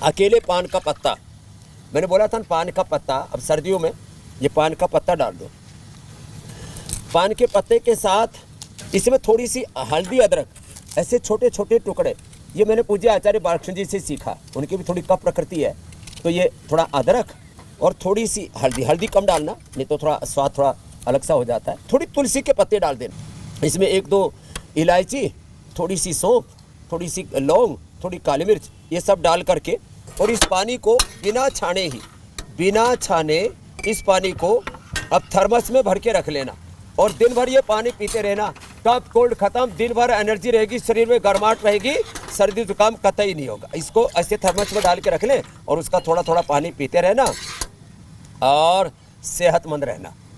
अकेले पान का पत्ता, मैंने बोला था पान का पत्ता, अब सर्दियों में ये पान का पत्ता डाल दो। पान के पत्ते के साथ इसमें थोड़ी सी हल्दी, अदरक, ऐसे छोटे छोटे टुकड़े, ये मैंने पूज्य आचार्य बालकृष्ण जी से सीखा, उनकी भी थोड़ी कफ प्रकृति है, तो ये थोड़ा अदरक और थोड़ी सी हल्दी, हल्दी कम डालना नहीं तो थोड़ा स्वाद थोड़ा अलग सा हो जाता है। थोड़ी तुलसी के पत्ते डाल देना, इसमें 1-2 इलायची, थोड़ी सी सौंफ, थोड़ी सी लौंग, थोड़ी काली मिर्च, ये सब डाल करके और इस पानी को बिना छाने इस पानी को अब थर्मस में भर के रख लेना और दिन भर ये पानी पीते रहना। कफ कोल्ड खत्म, दिन भर एनर्जी रहेगी, शरीर में गर्माहट रहेगी, सर्दी जुकाम कतई नहीं होगा। इसको ऐसे थर्मस में डाल के रख लें और उसका थोड़ा थोड़ा पानी पीते रहना और सेहतमंद रहना।